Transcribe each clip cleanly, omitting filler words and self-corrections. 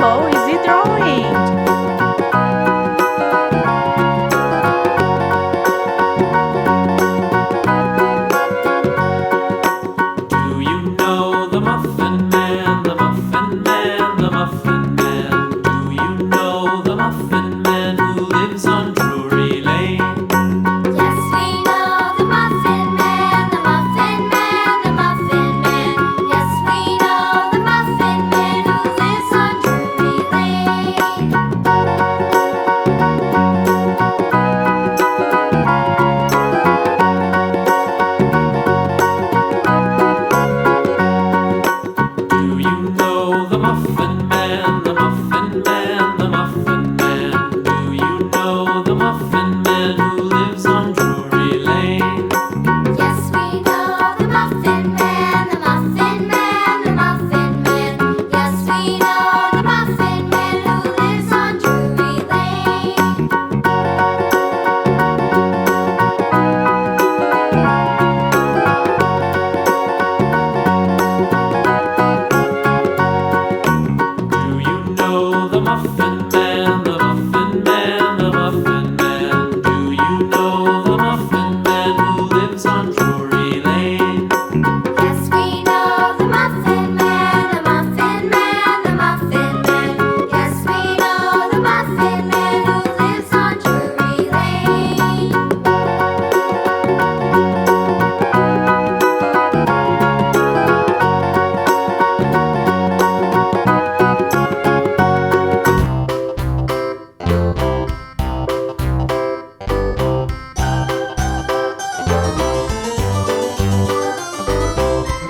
How is he drawing?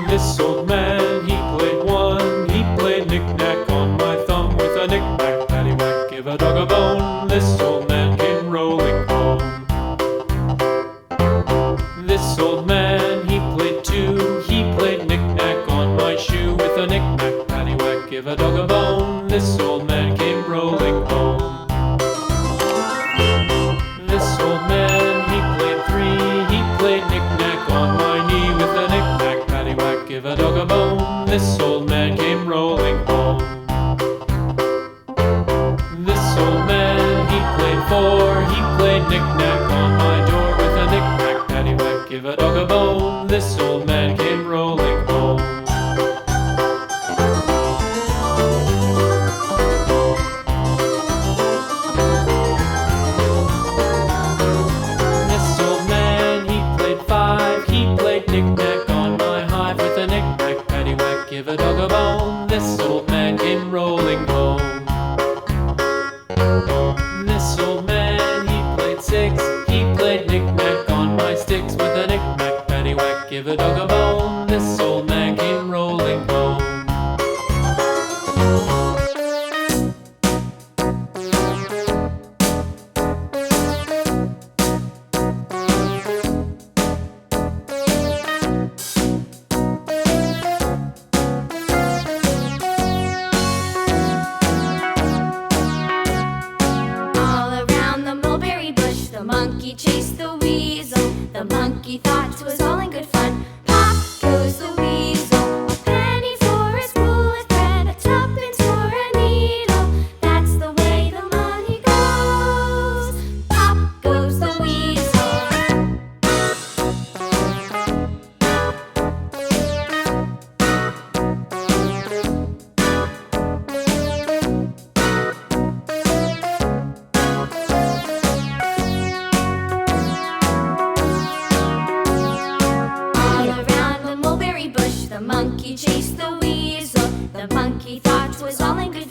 This old man, he played one. He played knick-knack on my thumb with a knick-knack, paddywhack, give a dog a bone. This old man came rolling home. This old man, he played two. He played knick-knack on my shoe with a knick-knack, paddywhack, give a dog a bone. This old man came rolling home. This old man, he played three. He played knick-knack on my knee with a knick-knack, paddywhack, give a dog a bone. This old man came rolling home. This old man, he played four. He played knick-knack on my door with a knick-knack, paddywhack, give a dog a bone. This old man came rolling home. This old man, he played five. He played knick-knack on my hive with a knick-knack, paddywhack, give a dog a bone. This old man came rolling home. This old man, he played six. He played knick-knack on my sticks with a knick-knack, paddywhack, give a dog a bone. This old man came rolling home. The monkey chased the weasel. The monkey thought 'twas all in good fun. Pop goes the weasel. A penny for a spool of thread, a tuppence for a needle. That's the way the money goes. Pop goes the weasel. The monkey chased the weasel. The monkey thought 'twas all in good